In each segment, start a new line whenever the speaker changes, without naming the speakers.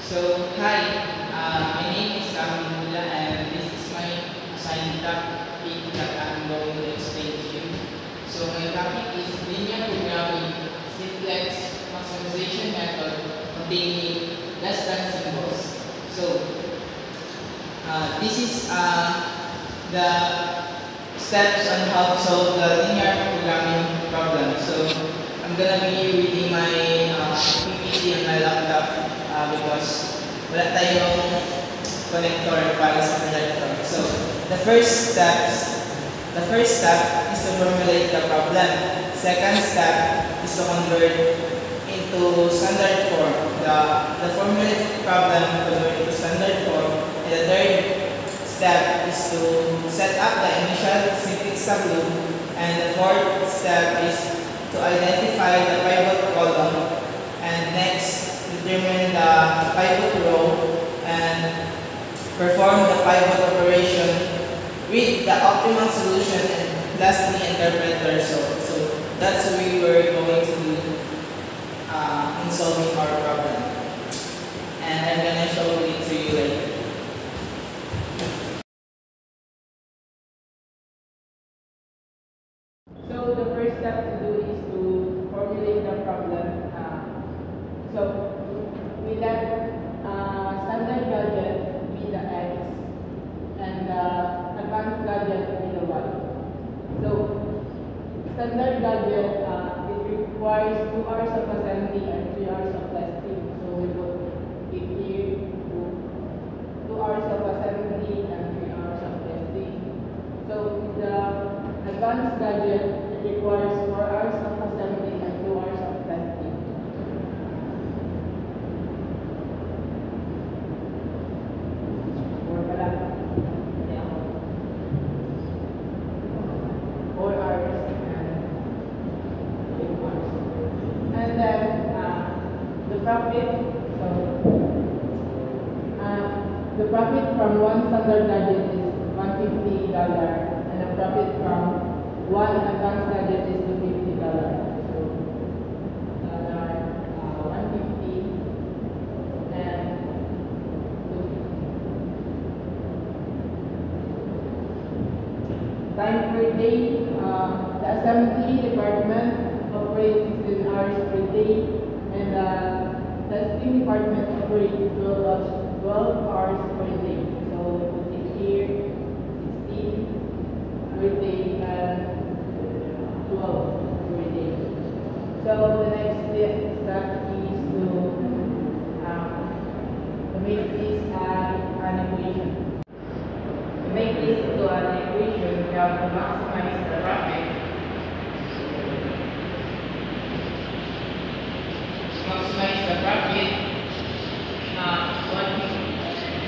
So, hi, my name is Mula and this is my assigned topic that I'm going to explain to you. So, my topic is linear programming simplex maximization method containing less than symbols. So, this is the steps on how to solve the linear programming problem. So, I'm gonna be reading my PPT on my laptop because wala tayong connector para sa projector. So, the first step is to formulate the problem. Second step is to convert into standard form. The formulated problem convert into standard form. And the third step is to set up the initial simplex tableau. And the fourth step is to identify the pivot column. And next, determine the pivot row and perform the pivot operation, read the optimal solution, and lastly interpret the result. So that's what we were going to do in solving our problem. And I'm gonna show it to you later. So the first step to do is to formulate the problem. So with that standard gadget be the X and the advanced gadget be the Y. So standard gadget it requires 2 hours of assembly and 3 hours of testing. So we put it here to 2 hours of assembly and 3 hours of testing. So the advanced gadget it requires 4 hours of assembly and 2 hours of testing. The profit from one standard gadget is $150 and the profit from one advanced gadget is $250. So $150 and $250. Time per day, the assembly department operates 16 hours per day and the testing department operates 12 hours per day. So we put it here, 16 per day and 12 per day. So the next step is to make this an equation. To make this into an equation, we have to maximize the profit. Maximize the profit.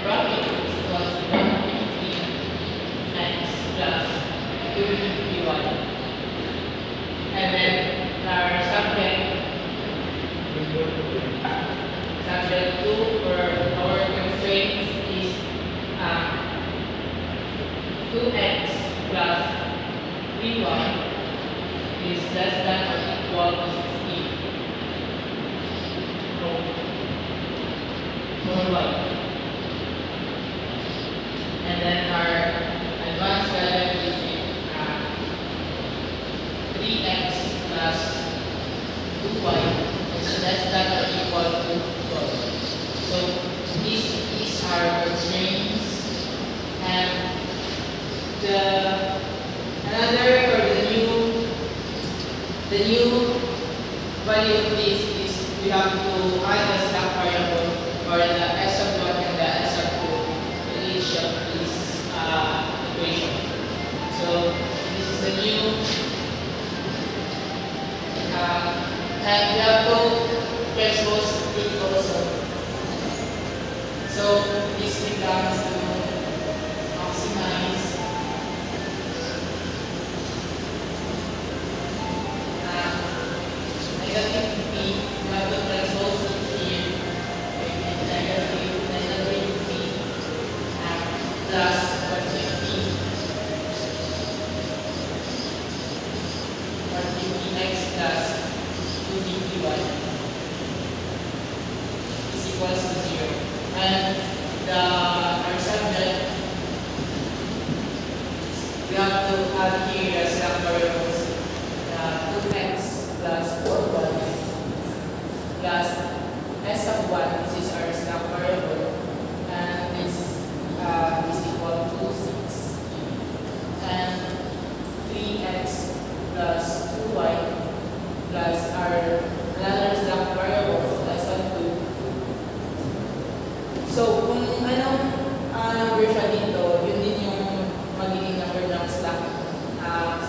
Profit is equals to 150x plus 251. And then our subject 2 for our constraints is 2x plus 3y is less than or equal to 16. For y. And then our advanced gadget is 3x plus 2y is less than or equal to 12. So this is our constraints, and the new value of this is we have to add the slack variable or the s of 1 and the s of 2 to each of these equation. So this is the new and we have to thresholds critical also. So this becomes to maximize negative p. We have to thresholds here negative p plus 150x plus 250y. So, kung anong number siya dito, yun din yung magiging number ng slack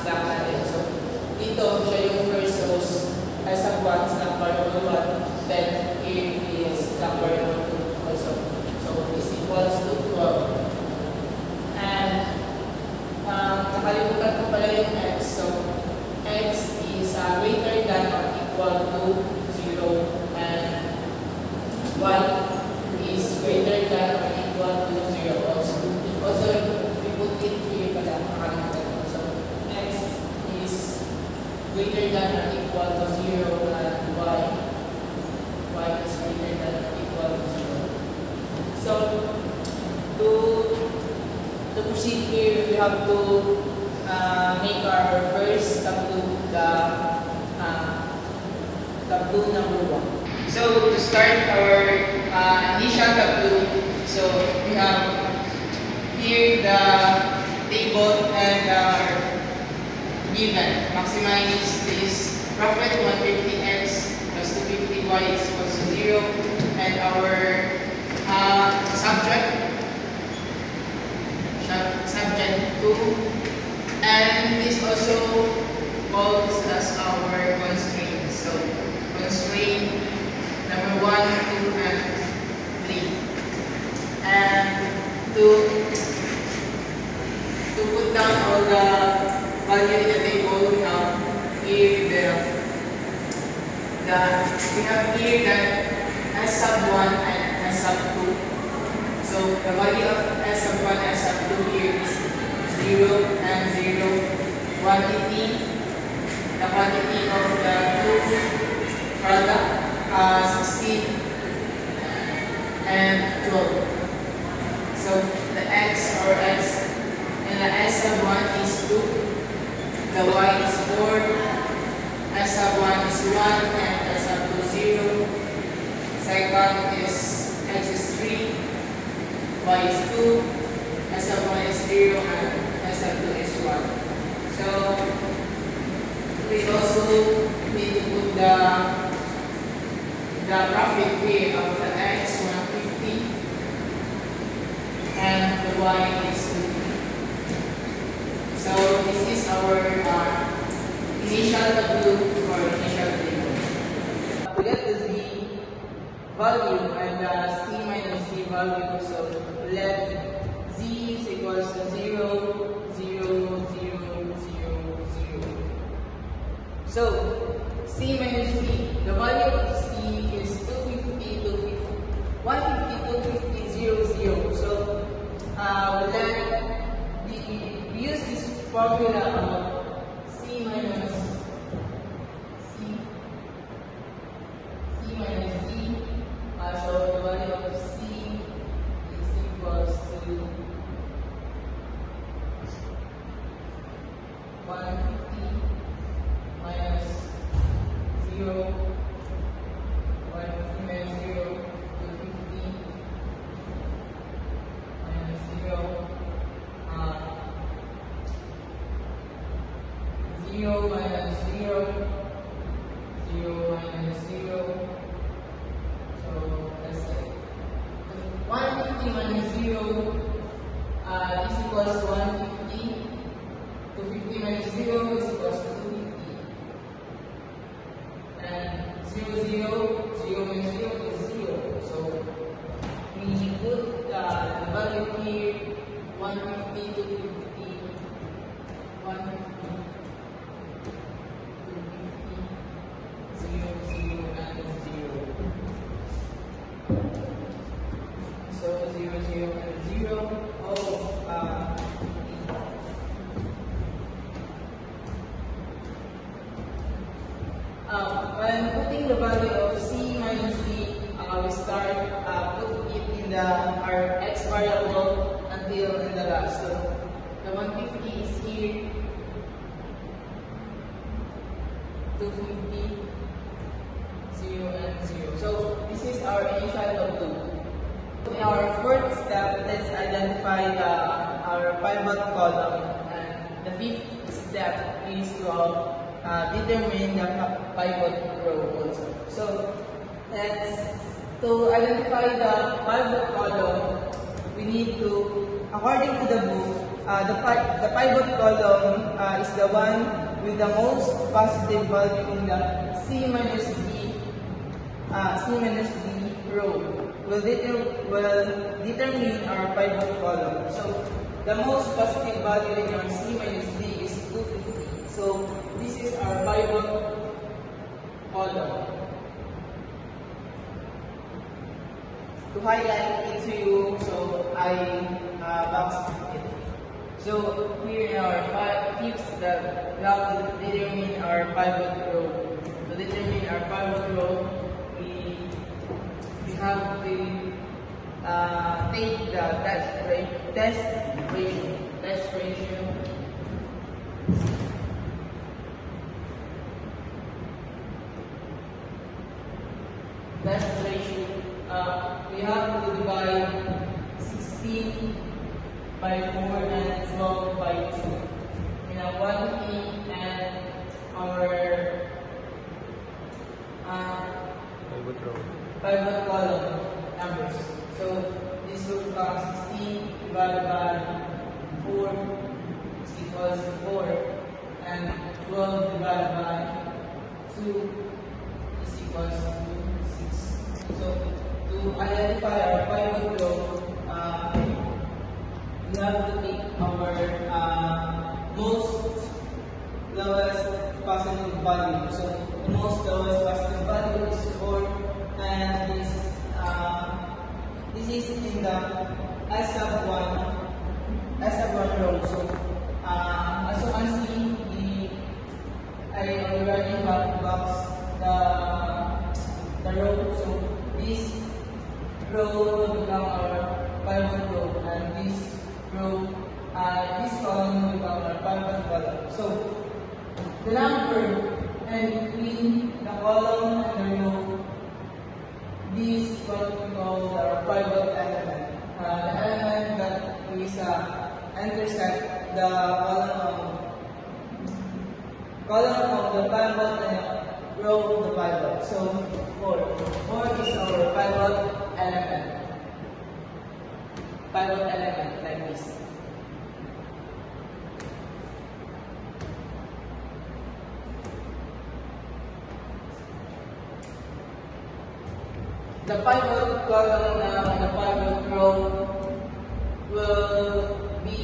natin. So, dito siya yung first rows as a 1, slack variable 1, then here is slack variable 2 also. So, is equals to 12. And, nakalimutan ko pala yung x. So, x is greater than or equal to 0 and y is greater than or equal to 0 also. Also, we put it here pala, nakalimutan ko. So, x is greater than or equal to 0 and y is greater than or equal to 0. So, to proceed here, we have to make our first tableau, the tableau number 1. So to start our initial tableau, so we have here the table and our given. Maximize is roughly 150x plus 250y is equals to 0, and our subject 2, and this also calls as our constraints. So constraint number 1, 2, and 3. And to put down all the value in the table, we have here we have here that S sub 1 and S sub 2. So the value of S sub 1 and S sub 2 here is 0 and 0. Quantity, the quantity of the two product 16 and 12. So the x or x in the S sub 1 is 2, the y is 4, S sub 1 is 1 and S sub 2 0. Second is x is 3, y is 2, S sub 1 is 0 and S sub 2 is 1. So we also need to put the profit here of the x 150 and the y is 250. So this is our initial tableau or initial table. To get the z value and the c minus z value, so let z is equals to 0, 0, 0, 0, 0. So c minus b, the value of c is 250, 250, 150, 250, 0, 0. So we use this formula of c minus z. So the value of c is equals to 150 minus 0, 150 minus 0, 250 minus 0, 0 minus 0, 0 minus 0. So that's it. 150 minus 0 is equals to 150. 250 minus 0 is equals to 250. And 0, 0, 0 minus 0 is 0. So we put the value here 150, 250, 150, 250, 0, 0, and 0. So 0, 0, and 0. When putting the value of c minus d, we start put it in our x variable until in the last. So the 150 is here, 250, 0, and 0. So this is our initial tableau. In our fourth step, let's identify our pivot column, and the fifth step is to determine the pivot row also. So let's
To identify the pivot column, we need to, according to the book, the pivot column is the one with the most positive value in the C minus D row will determine our pivot column. So the most positive value in our C minus D is 250. So this is our pivot column. To highlight it to you, so I boxed it. So here are 5 tips that we have to determine our pivot row. To determine our pivot row, we have to take the test ratio. We have to divide 16 by 4 and 12 by 2 in a 1P and our pivot column numbers. So this will become 16 divided by 4 is equals to 4, and 12 divided by 2 is equals to 6. So to identify our pivot row, we have to take our most lowest positive value. So the most lowest positive value is 4, and this is in the S sub 1 row. So as you can see, I already have boxed the row. So this row will become our pivot row, and this column will become our pivot column. So the number in between the column and the row, this is what we call our pivot element. The element that is intersect the column of the pivot and row of the pivot. So 4 is our pivot element. Like this. The pivot column and the pivot row will be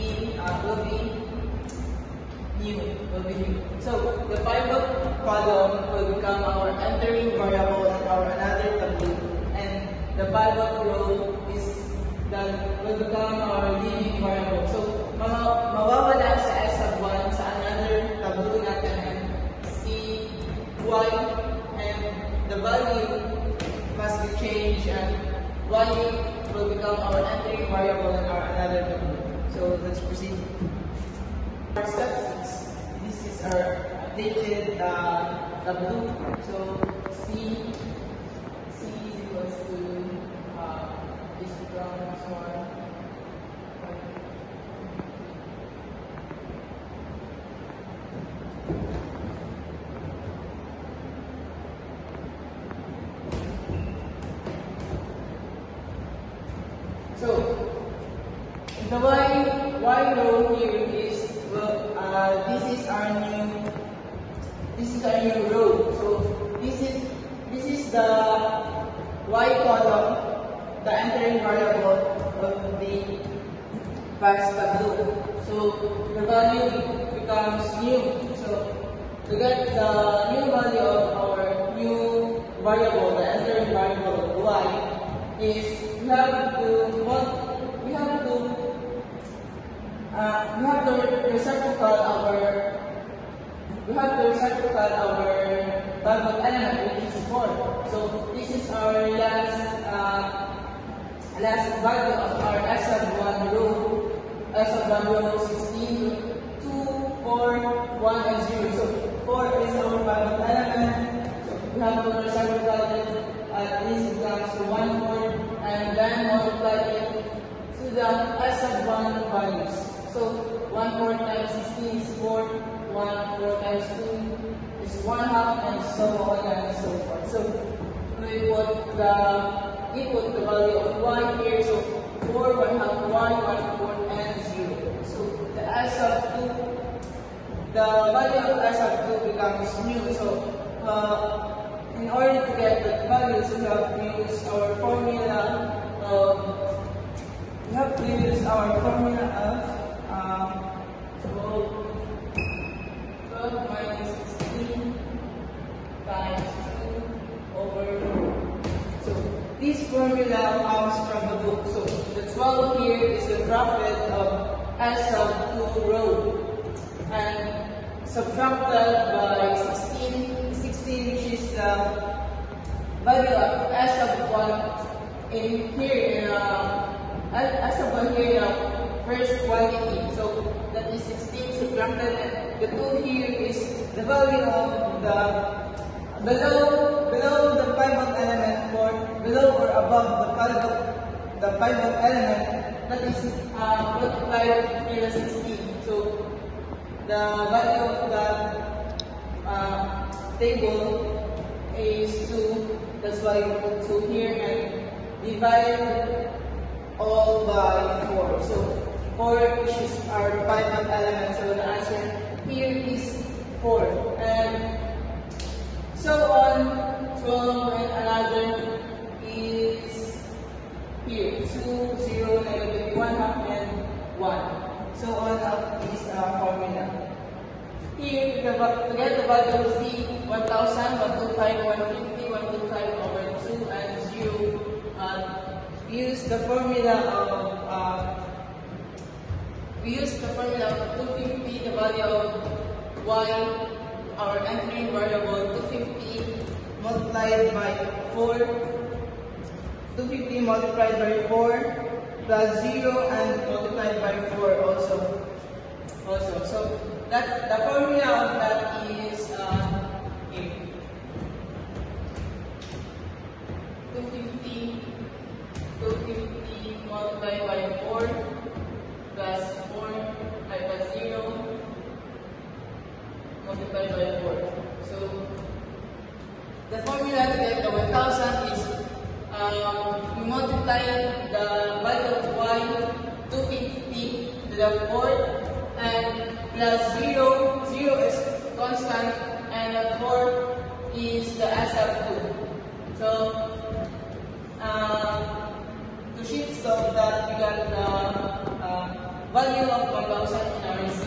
new. So the pivot column will become our entering variable in our another tableau, and the pivot row will become our leading variable. So mawawala sa S sub 1 sa another tableau natin and see y, and the value must be changed, and y will become our entering variable in our another tableau. So let's proceed. Our step 6. This is our updated tableau. So C is equals to this becomes 1. So the y row here is this is our new row. So this is the y column, the entering variable of the past tableau. So the value becomes new. So to get the new value of our new variable, the entering variable y, is we have to reciprocal our pivot element, which is 4. So this is our last value of our S sub 1 row, 16, 2, 4, 1, and 0. So 4 is our pivot element. We have to reciprocal it. This becomes to 1/4, and then multiply it to the S sub 1 values. So 1/4 times 16 is 4, 1/4 times 2 is 1/2, and so on and so forth. So we put the input the value of 1 here. So 4, 1 half 1, 1 4, and 0. So the S of 2, the value of S of 2 becomes new. So in order to get the values, we have to use our formula of 12 minus 16 times 2 over 4. So this formula comes from the book. So the 12 here is the bracket of S of 2 row, and subtracted by 16, which is the value of S of 1 in here in S of 1 here in first quantity. So that is 16 subtracted, and the 2 here is the value of the below the pivot element, for below or above the pivot element, that is multiplied with 16. So the value of that table is 2. That's why we put 2 here and divide all by 4. So 4, which is our pivot element. So the answer here is 4. And so on. 12 and another is here. 2, 0, negative 1 half, and 1. So on of this formula. Here, to get the value of C, 1000, 125, 150, 125 over 2, and 0. Use the formula of 250, the value of y, our entering variable 250 multiplied by 4. 250 multiplied by 4 plus 0 and multiplied by 4 also. So that's the formula of that is 250 multiplied by 4 plus 0 multiplied by 4. So the formula to get the 1000 is we multiply the value of y 250 to the 4th and plus 0. 0 is constant and the 4 is the S of 2. So to shift so that we got the value of 1000 in our C,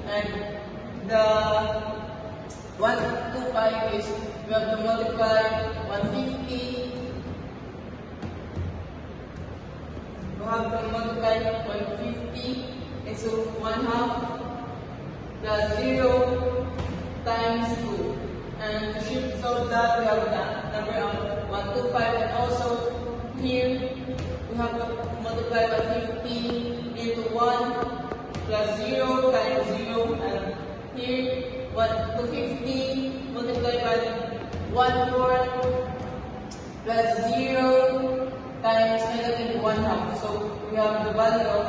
and the 125 is we have to multiply 150. We have to multiply 150 into 1 half plus 0 times 2. And to shift so that we have the number of 125, and also here we have to multiply 150 into 1 plus 0 times 0, and here 250 multiplied by 1/4 plus 0 times negative 1 half. So we have the value of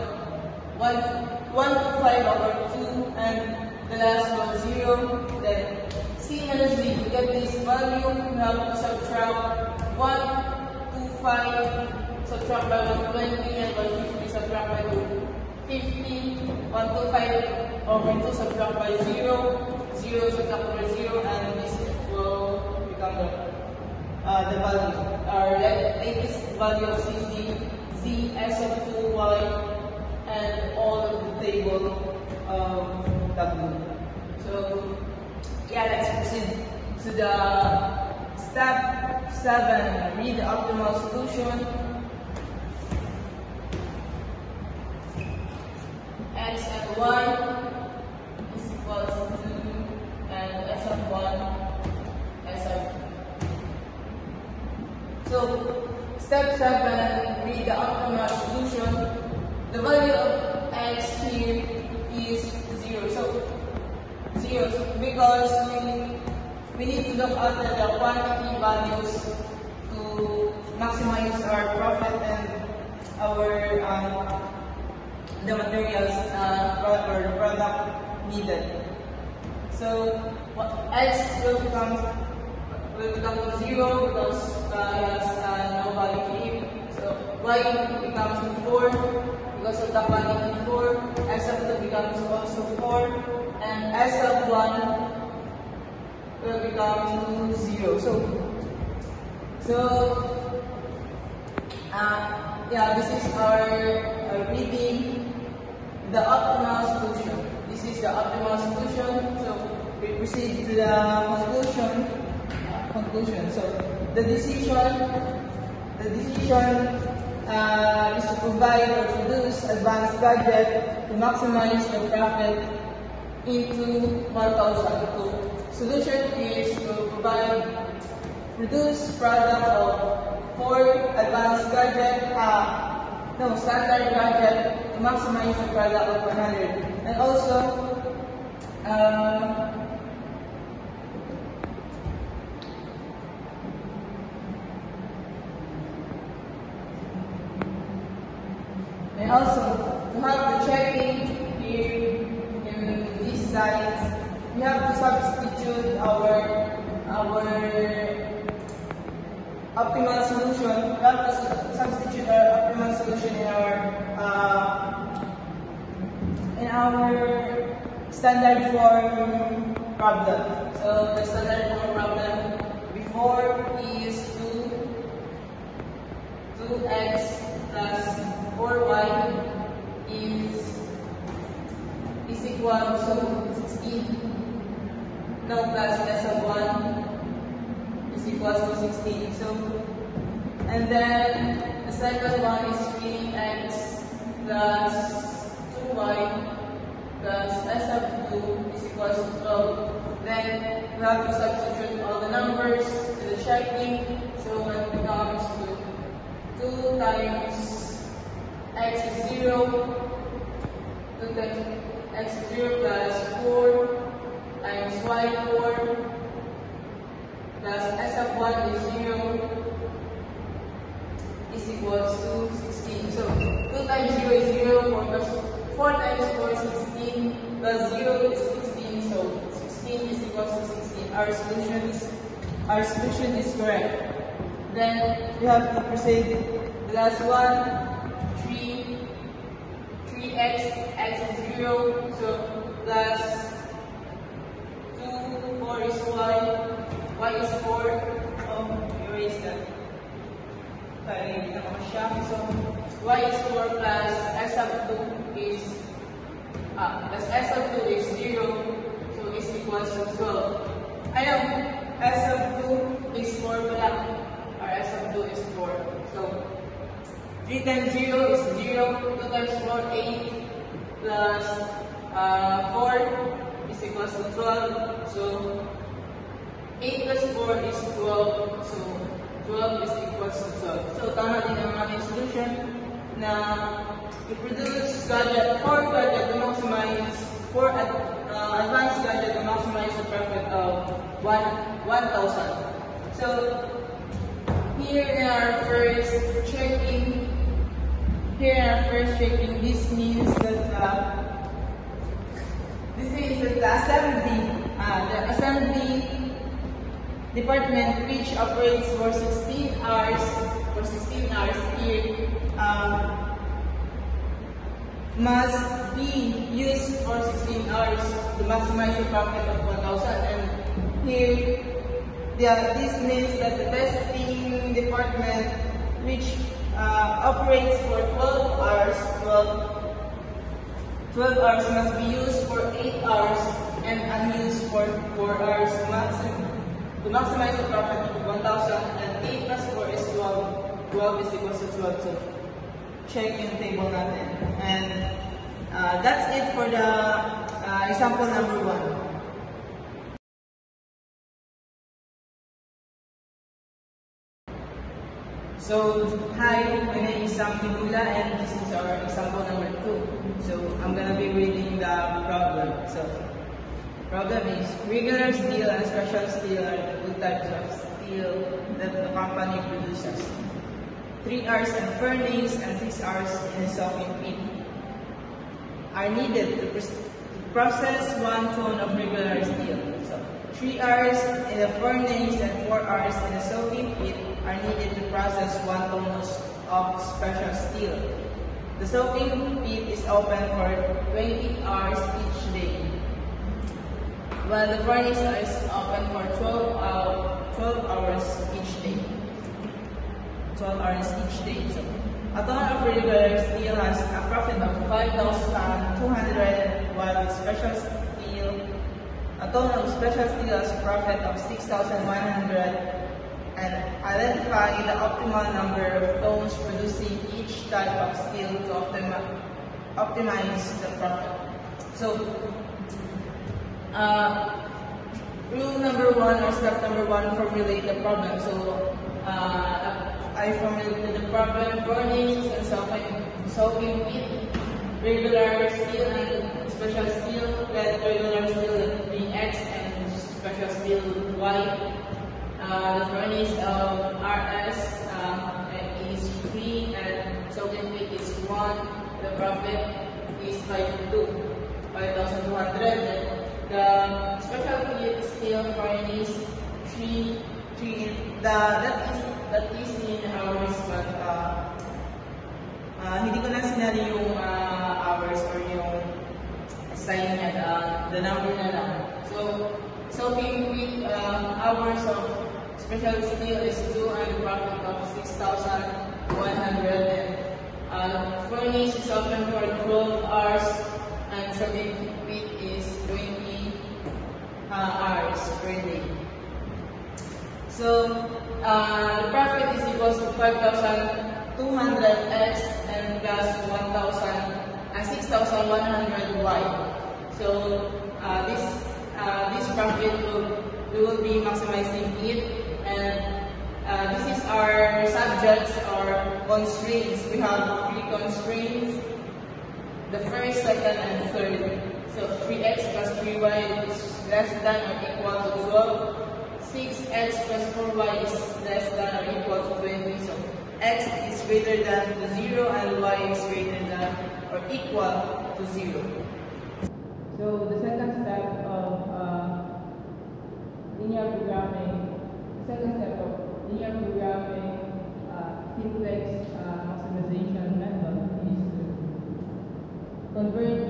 125 over 2, and the last one 0. Then C minus D, to get this value, we have to subtract 125, subtract by 120, and 150 subtract by 250. 125 over 2 subtract by 0, 0 subtract by 0, and this will become the value. Our latest value of CZ, Z, S of 2y, and all of the table of W. So, yeah, let's proceed to the step 7. Read the optimal solution. X and y is equals to 2, and S of 1, S of 2. So, step 7, read the optimal solution. The value of x here is 0. So, 0 because we need to look at the quantity values to maximize our profit and our the materials or the product needed. So x will become 0 because it has no value here. Y becomes 4 because of the quantity 4. S of 2 becomes also 4. And S of 1 will become 0. Yeah, this is our reading the optimal solution. This is the optimal solution. So we proceed to the conclusion. So the decision is to provide or produce advanced gadget to maximize the profit into 1,000. So solution is to produce product of 4 advanced gadget, standard gadget to maximize the product of 100. And also, to have the checking here in these slides, we have to substitute our optimal solution. We have to substitute our optimal solution in our standard form problem. So the standard form problem before is 2x plus 4y is equal to 16. Now plus s of 1 is equal to 16. So, and then the second one is 3x plus 2y plus s of 2 is equal to 12. Then we have to substitute all the numbers to the checking. So it becomes 2 times x is 0, 2 times x is 0 plus 4 times y 4 plus s of 1 is 0 is equals to 16. So 2 times 0 is 0, 4 times 4 is 16, plus 0 is 16, so 16 is equals to 16. Our solution is correct. Then we have to proceed. The last one, 3x, x is 0, so plus 2, 4 is y is 4. Erase that. So y is 4 plus s of 2 is s of 2 is 0, so is equals to 12. S of 2 is 4 pala, or s of 2 is 4. So 3 times 0 is 0, 2 times 4, 8, plus 4 is equals to 12. So 8 plus 4 is 12, so 12 is equals to 12. So tama din ang ating solution na i-produce gadget, 4 gadget to maximize, 4 advanced gadget to maximize the profit of 1,000. So here in our first checking, this means that the assembly department, which operates for 16 hours here, must be used for 16 hours to maximize the profit of 1,000. And here, this means that the testing department, which operates for 12 hours, 12 hours must be used for 8 hours and unused for 4 hours to maximize the profit of 1,000. And 8 plus 4 is 12. 12 is equal to 12. So check yung table natin. And that's it for the example number 1. So, hi, my name is Sam Tibula, and this is our example number 2. So, I'm gonna be reading the problem. So, problem is, regular steel and special steel are the two types of steel that the company produces. 3 hours in a furnace and 6 hours in a soaking pit are needed to process 1 ton of regular steel. So, 3 hours in a furnace and 4 hours in a soaking pit are needed to process 1 ton of special steel. The soaking pit is open for 20 hours each day, while the furnace is open for 12 hours each day. 12 hours each day. So, a ton of regular steel has a profit of 5,200, while with special steel, a ton of special steel has a profit of 6,100, and identify the optimal number of tones producing each type of steel to optimize the profit. So, rule number one, or step number one, formulate the problem. So, I formulated the problem: furnace and soaking pit, regular steel and special steel. Let regular steel be X and special steel Y. The furnace of RS is 3 and soaking pit is 1. The profit is 5,200. The special pit steel furnace 3. That is in hours, but hindi ko na sinali yung hours or yung sign niya, the number na lang. So, soaking pit hours of special steel is 2 and the profit of 6,100. Furnace is open for 12 hours and soaking pit is 20 hours per day. So, the profit is equal to 5,200x and plus 6,100 y. So, this profit we will be maximizing it, and this is our subjects or constraints. We have 3 constraints: the first, second, and third. So 3x plus 3y is less than or equal to 12. 6x plus 4y is less than or equal to 20. So x is greater than to 0 and y is greater than or equal to 0.
So the second step of linear programming simplex maximization method is to convert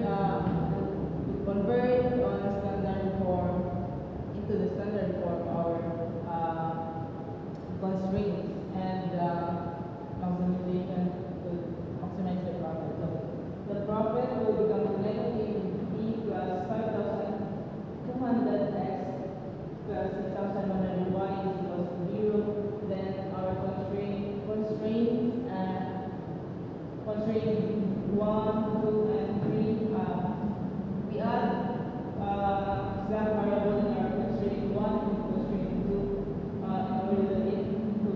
on standard form into the standard form our constraints and maximization to maximize the profit. So the profit will become negative e plus 5,200x plus 6,100y is equal to 0. Then our constraints 1, 2, and 3. We add slab variable in our constraint 1 and constraint 2 in order that it to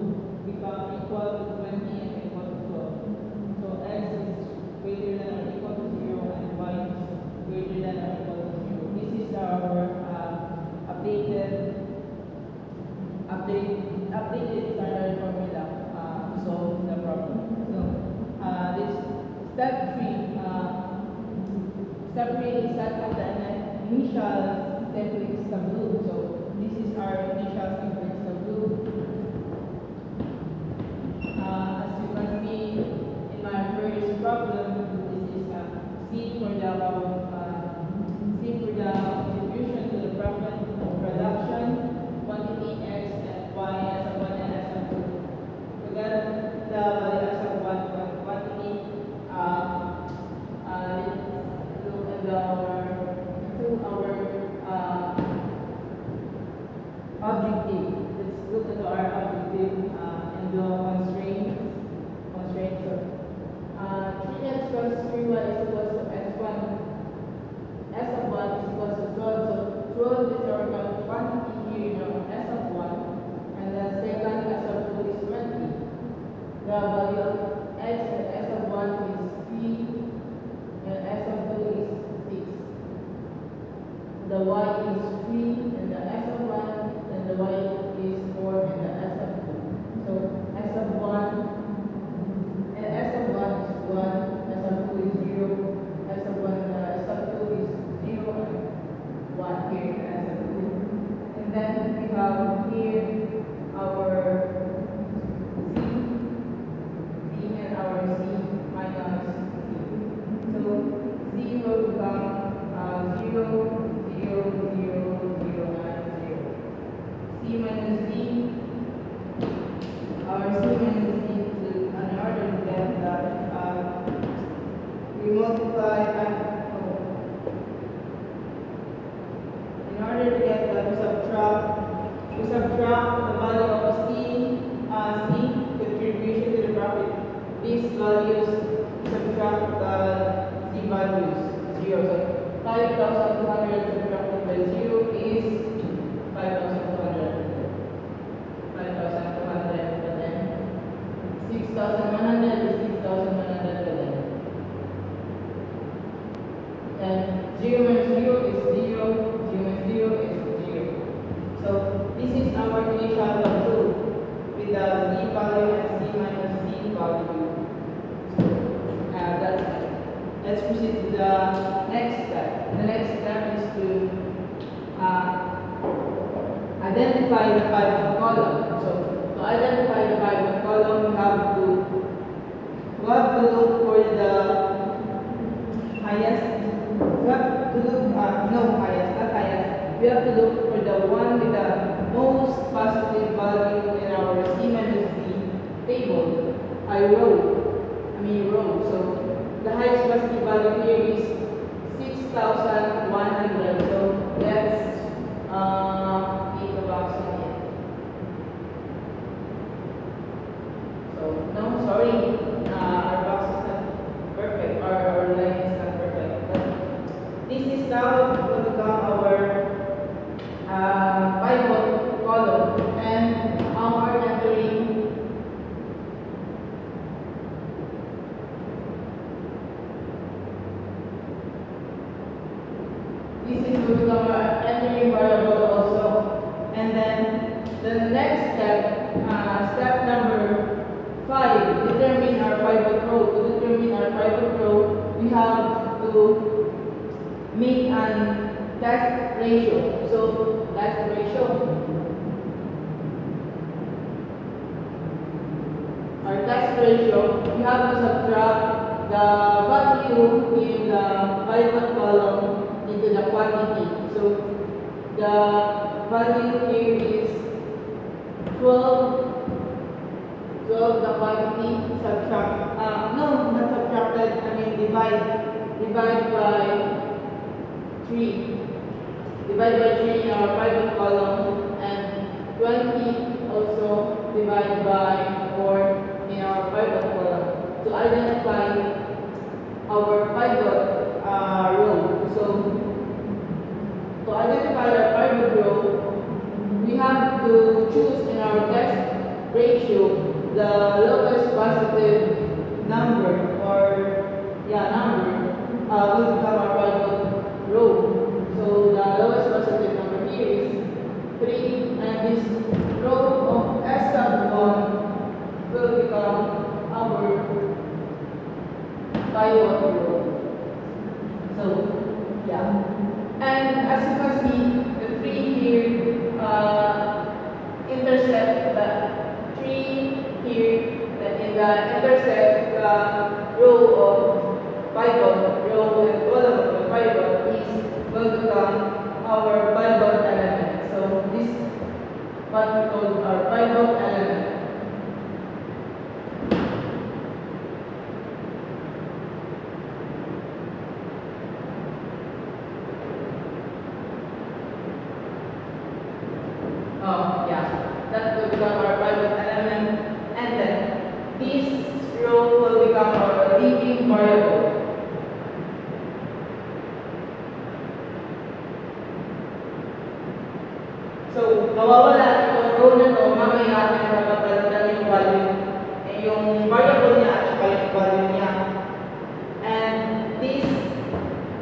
become equal to 20 and equal to 12. So x is greater than or equal to 0 and y is greater than or equal to 0. This is our updated standard formula to solve the problem. So this step 3 is set up the initial simplex tableau. So this is our initial simplex tableau. As you can see in my first problem, this is C for the contribution to the profit of production, quantity x and y as a 1 and as a 2. We got the value as a 1 quantity. Let's look at our objective. Let's look at our objective and the constraints. So, 3x plus 3y is equal to s1. S of 1 is equal to 12. So 12 is our quantity here in our s of 1, and the second s of 2 is 20. The value of x and s of 1 is 3 and s of 2 is 6. The y is 3 and the s of 1 and the y is 4 and the s of 2. So s of 1 and s of 1 is 1, s of 2 is 0, s of 1 and s of 2 is 0 and 1 here in s of 2. And then we have here our C
5,200 subtracted by 0 is 5,200. 5,200, but then 6,100 is 6,100, but then. And 0 minus 0 is 0, 0 minus 0 is 0. So this is our initial value with the z value and c minus c value. That's it. Let's proceed to the next step. The next step is to identify the pivot column. So to identify the pivot column, we have to look for the highest. We have to look no highest, not highest. We have to look for the one with the most positive value in our C minus D table. Row. So the highest positive value here is 6,100. So let's make a box in it. So no, sorry, our box is not perfect. Our line is not perfect. But this is now will become our pivot column, and our entering. This is will become our entering variable also. And then the next step, step number 5, determine our pivot row. To determine our pivot row, we have to make an test ratio. So test ratio. Our test ratio, we have to subtract the value in the pivot column into the quantity. So the value here is 12, the quantity, subtract, no, not subtracted, divide by 3. Divide by 3 in our pivot column, and 20 also divide by 4 in our pivot column to identify our pivot row. So to identify our pivot row, we have to choose in our test ratio the lowest positive number will become our pivot row. So the lowest positive number here is 3, and this row of S sub 1 will become our pivot row. So and as you can see, the 3 here intersect the 3 here, then in the intersect row of pivot, row and column of the pivot will become our pivot element. So this is what we call our pivot element. That will become our pivot element, and then this row will become our leading variable. So mawawala itong row na ito, mamaya natin mapapalitan yung value, yung variable niya at saka yung value niya. And this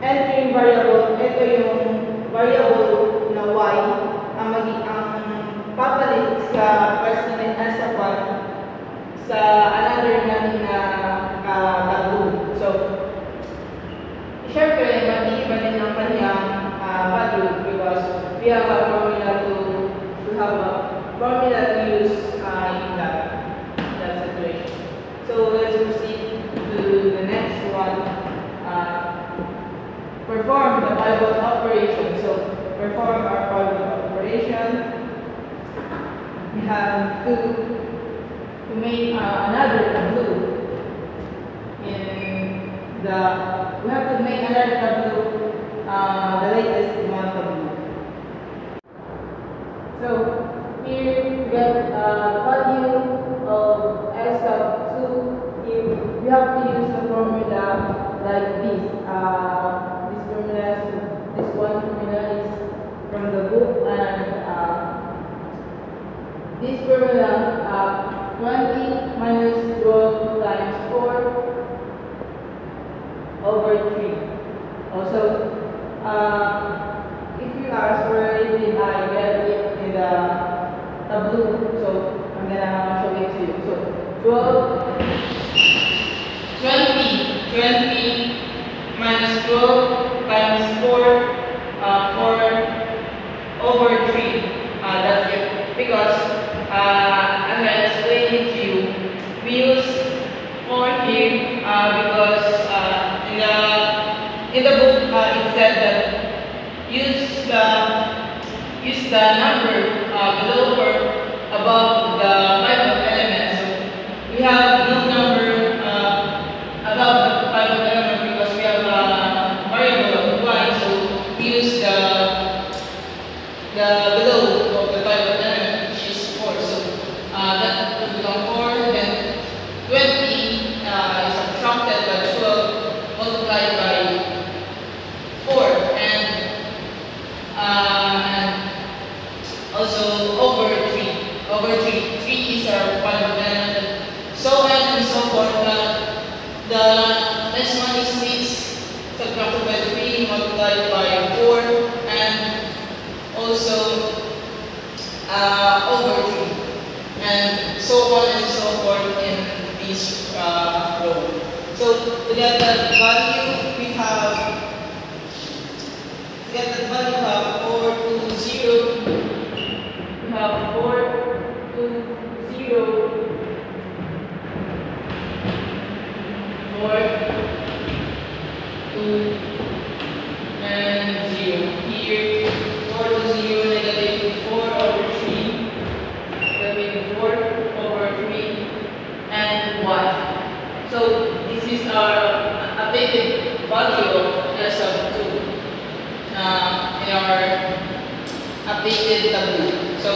entering variable, ito yung variable na y ang papalit sa percentage as a 1 sa another natin na taboo. So, syempre, mag-iiba din ang kanyang value because we have a formula to use in that situation. So, let's proceed to the next one. Perform the pivot operation. So, perform our pivot operation. We have to make another tableau. We have to make another tableau, the latest one tableau. So here we get value of S sub 2. Here we have to use the formula like this. This formula this formula, 20 minus 12 times 4 over 3. Also, if you ask for it, then I get it in the tableau. So I'm gonna show it to you. So
20 minus 12 times 4 over 3. That's it. Because I'm gonna explain it to you. We use 4 here because in the book it said that use the number below or above the pivot element. So we have no number above the pivot element because we have a variable of y. So we use the below of the pivot element, which is 4. So that will become 4. Then 20 is subtracted by 12 multiplied by 4 and also over 3. Over 3. 3 is our pivot element. So on and so forth. The next one is 6 subtracted by 3 multiplied by 4 and also over 3. And so on and so forth in this row. So to get that value, we have 4 to 0. We have 4 to 0. 4 to and 0. Here 4 to 0 negative 4 over 3. Negative 4 over 3 and 1. So this is our updated value of S of 2 in our updated tableau. So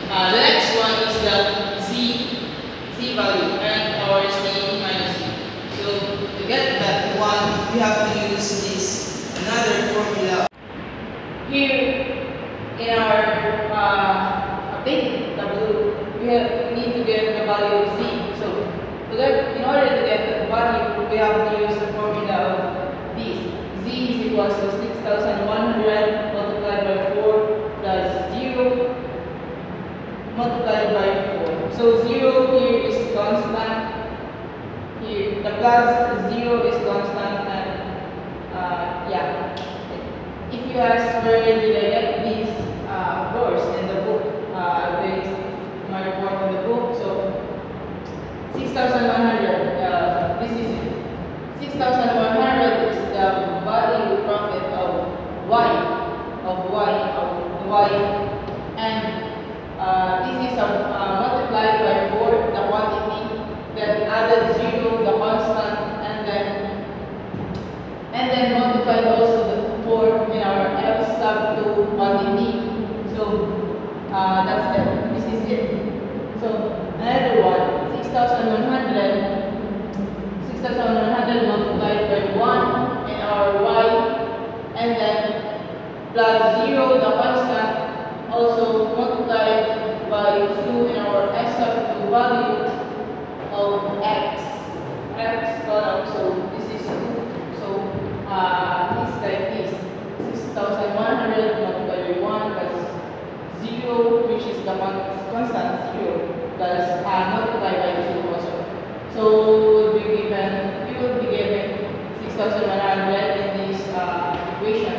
the next one is the z value and our c minus c. So to get that one, we have to use this another formula. Here in our updated tableau, we need to get the value of z. So in order to get the value, we have to use the formula of this. Z is equal to 6,100 multiplied by 4 plus 0 multiplied by 4. So 0 here is constant. Here the plus 0 is constant and yeah. If you ask where did I get this, of course in the book. I based my report in the book. So 6,100. This is it. 6,100 is the value profit of y, and this is multiplied by 4, the quantity, then added 0, the constant, and then multiplied also the 4 in our f sub 2 quantity. So that's it. This is it. So another one, 6,100 multiplied by 1 in our y, and then plus 0, the constant, also multiplied by 2 in our x sub 2 value of x column. So this is 2. So it's like this: 6,100 multiplied by 1 plus 0, which is the constant 0, plus multiplied by 2 also. So we will be given 6,100 in this equation,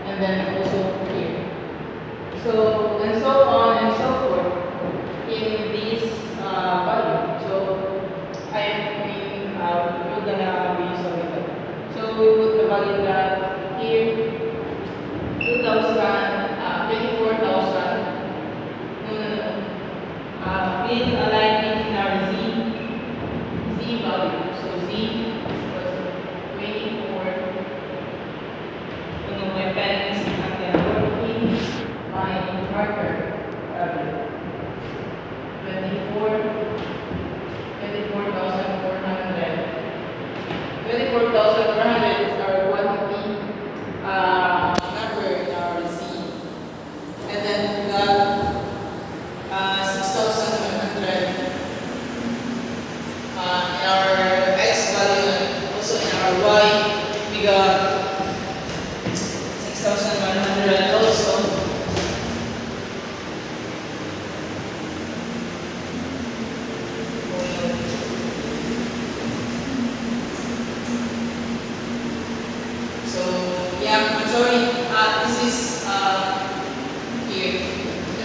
and then also here. So and so on and so forth in this value. So we're gonna be solving that. So we put the value that here 24,000. Please align it in our z value. So z is 24. My pen is not working. My marker. 24,400. 24,400 is our quantity number in our z.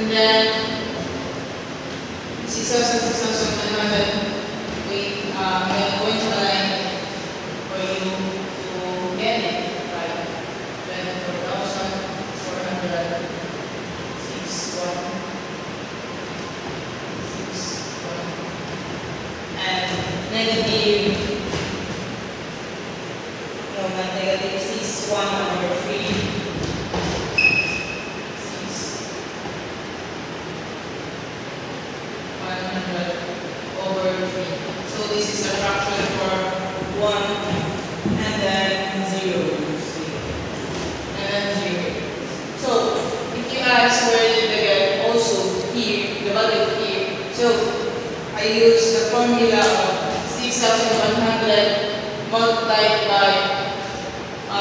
And then 6,100. Wait, I'm going to line for you to get it, right? 24,400. 6,161. And negative, no, not negative, 6,103. 6,100 over 3. So this is a fraction for 1 and then 0. And then 0. So if you ask where did they get also here, the value of here, so I use the formula of 6,100 multiplied by 1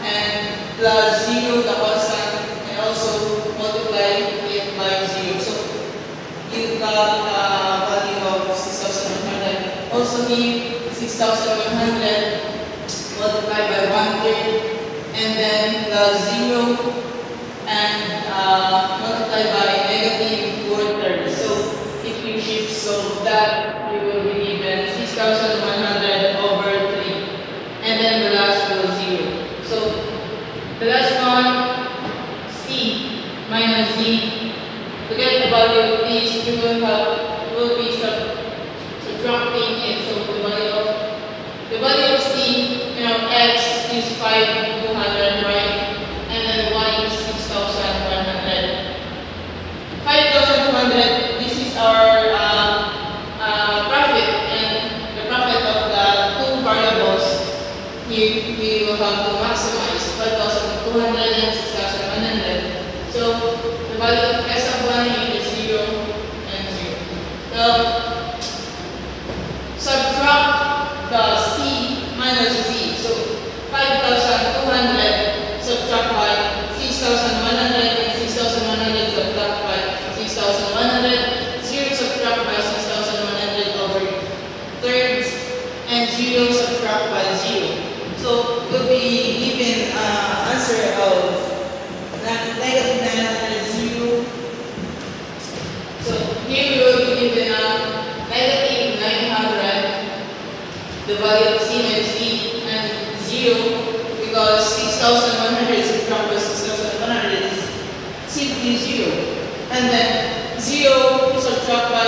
and plus 0, the constant, and also multiply it by 0. So you've got value of 6,100. Also here, 6,100 multiplied by 1/3 and then plus 0 and multiplied by negative 4/3. So if you shift solve that, you will be given 6,100 over 3. And then the last will 0. So the last one, C minus Z. To get the value of this, you will be subtracting it. So the value of C, X is 5,200, right? And then Y is 6,100. 5,200. This is our profit, and the profit of the two variables. Here we will have to maximize 5,200 and 6,100. So the value of S of 1 here is 0 and 0. Now subtract the C minus Z. So 5,200 subtract by 6,100 and 6,100 subtract by 6,100. 0 subtract by 6,100 over thirds and 0 subtract by 0. So we'll be given answer of negative 900, 0. So here we will be given negative 900, the value of C minus Z, and 0 because 6,100 subtract by 6,100 is simply 0. And then 0 subtract by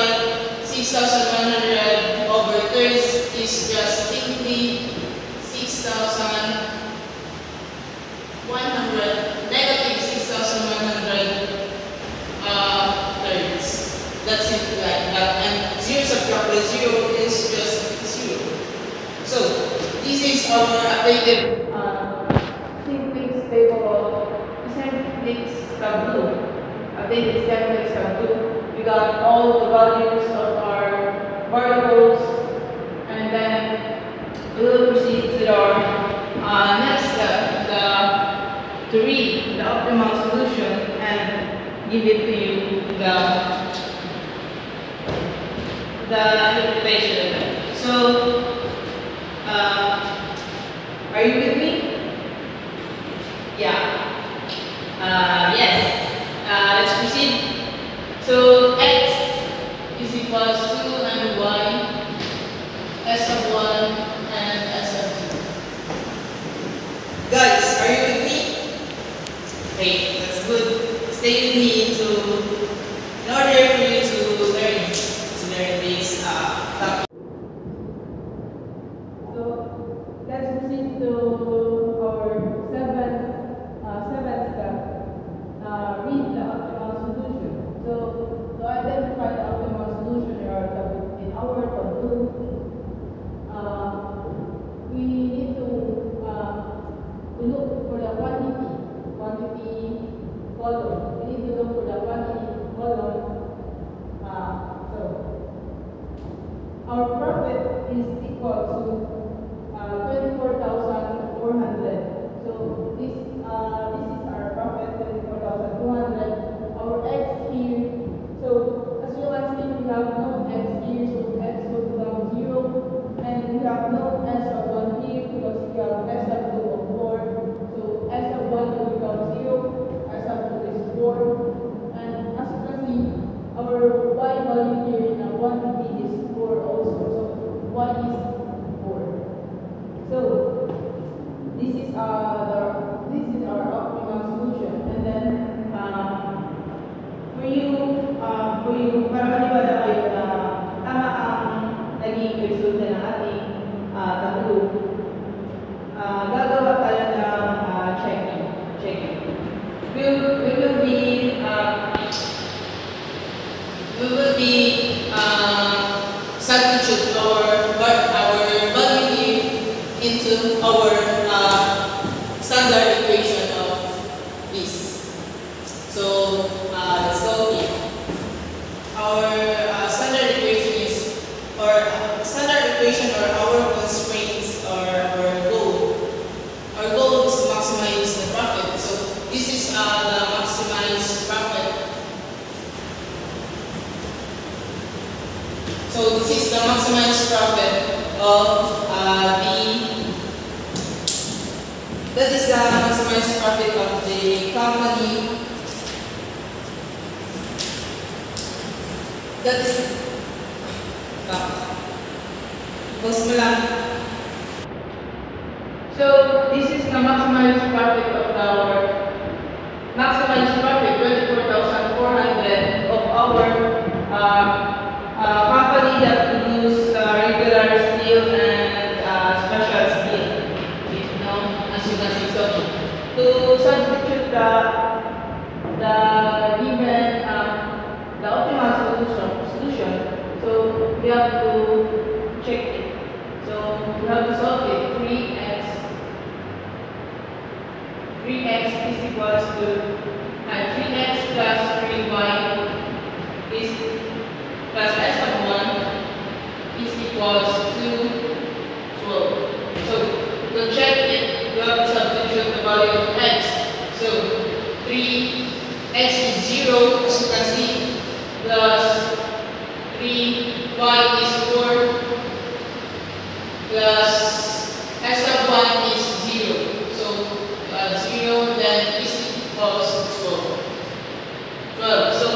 6,100 over thirds is just simply 6,100, negative 6,100 thirds. That's simple like that. And 0 subtract by 0 is just 0. So this is our updated simplex table, simplex tableau. Updated simplex tableau. We got all the values of our variables, and then we will proceed to our next step, to read the optimal solution and give it to you the interpretation of it. So are you with me? Yeah. Yes. Let's proceed. So X is equals to and Y, S of 1 and S of 2. Guys, are you with me? Great, that's good. Stay with me in order for you to learn this topic.
So let's proceed to our seventh step. Read the optimal solution. So to identify the optimal solution in our tableau, we need to look for the quantity column. We need to look for the quantity column. So our profit is equal to 24,400. So this is our profit, 24,200. Our X here. So as you can see, we have no X here, so X will become 0, and we have no S of 1 here because we have S of 2 of 4. So S of 1 will become 0, S of 2 is 4, into our standard equation of this. So let's go here. Our standard equation is, or standard equation or our constraints or our goal. Our goal is to maximize the profit. So this is the maximized profit. So this is the maximized profit of that is the maximized profit of the company. That is so this is the maximized profit of our maximized profit 24,400 of our company that produce regular steel and special steel. You know, as you can see, so to substitute the given the optimal solution, so we have to check it. So we have to solve it. 3x is equals to 3x plus 3y is plus s of 1 is equals to 12. So to check it, we have to substitute the value of x. So 3x is 0, as you can see, plus 3y is 4 plus s of 1 is 0. So 0 then is equals to 12. So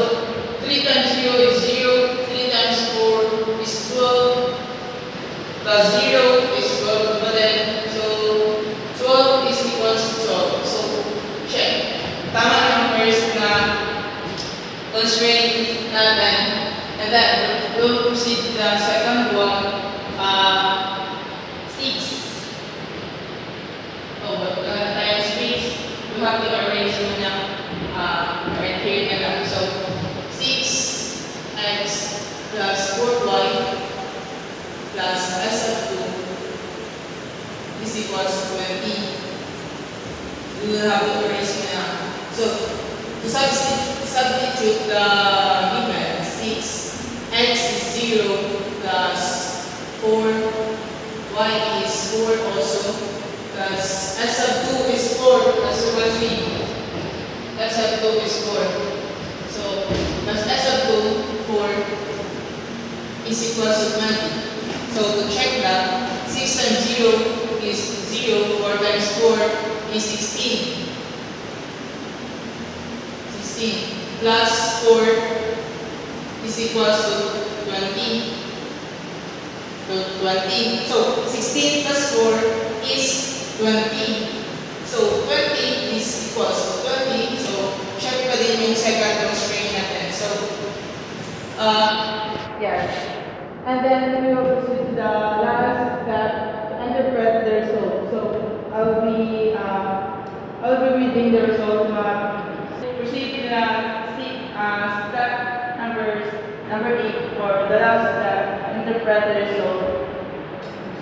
3 times 0 is 0, 3 times 4 is 12, plus 0 is 12, but then, so 12 is equals to 12. So check. Tama ang first na constraint natin, and then we'll proceed to the second one, 6. Oh, but tayo space, we have to arrange muna right here na lang. So 6x plus 4y plus s of 2 is equals to 20. We will have to erase muna. So to substitute the given 6x is 0 plus 4y is 4 also plus s of 2 is 4, as you can see. S of 2 is 4. So plus s of 2, 4 is equals to 20. So to check that, 6 times 0 is 0, 4 times 4 is 16. 16 plus 4 is equals to 20. So 20. So 16 plus 4 is 20. So 20 is equals to 20. So check pa din yung second constraint natin. So yeah. And then we will proceed to the last step, interpret the result. So I'll be reading the result. Proceed to the step number 8 for the last step, interpret the result.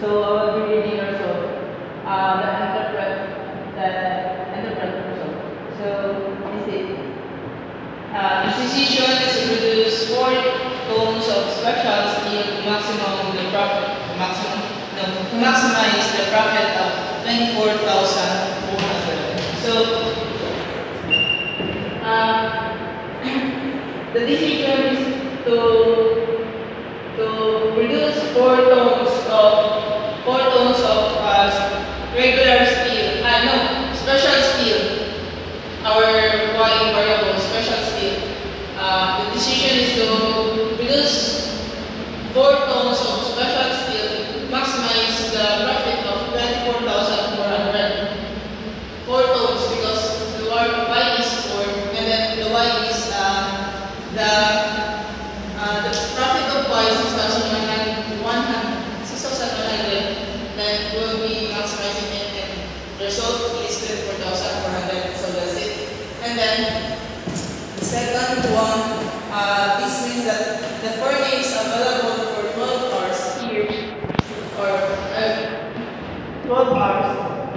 So I will be reading the result. The result. So is it? The decision is to produce 4 tons of special steel to maximize the profit of 24,400. So the decision is to produce 4 tons of regular steel. Special steel. Our Y variable, special steel. The decision is to produce 4 tons of special steel to maximize the profit of 24,400. 4 tons because the Y is 4, and then the Y is the profit of Y is 6,100. Then we'll be maximizing it, and the result is 24,400. So that's it. And then the second one, this means that the furnace available for 12 hours here, or 12 hours,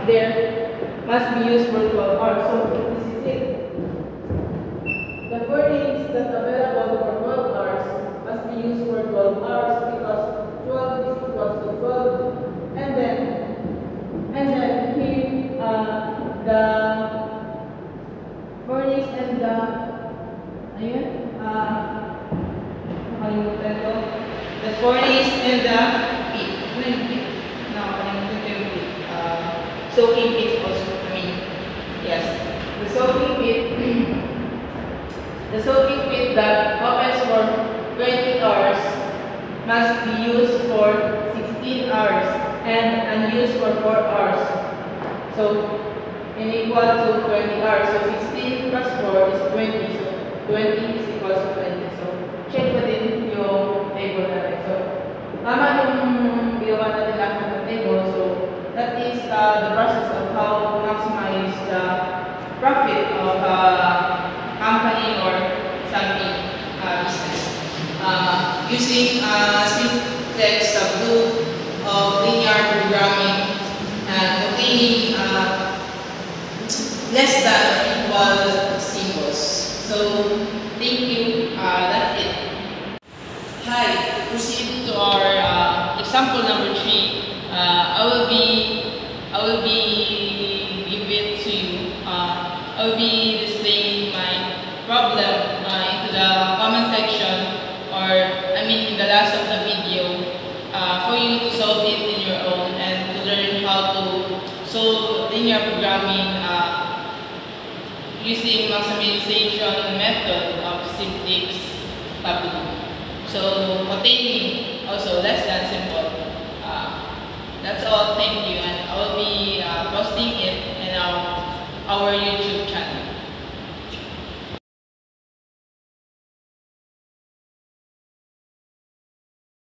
there must be used for 12 hours. So this is it. The 4 days that available for 12 hours must be used for 12 hours because 12 is equal to 12. And then here the 4 days and the nakalimutan ko.
The 4 days and the pit. Ano yung pit? Nakakalimutan ko yung pit. Soaking pit also. Yes.
The soaking pit that opens for 20 hours must be used for 16 hours and unused for 4 hours. So, equal to 20 hours. So, 16 plus 4 is 20. So, 20 is equal to 20. So, check mo din yung table natin. So, tama yung ginawa natin lahat ng table. So, that is the process of how to maximize the profit of a company or something business.
Using Simplex Tableau of linear programming and obtaining less than or equal symbols. So, thank you. That's it. Hi. To proceed to our example number 3. I will be giving to you. I will be displaying my problem into the comment section, or in the last of the video, for you to solve it in your own and to learn how to solve linear programming using maximization method of Simplex Tableau. So, continue.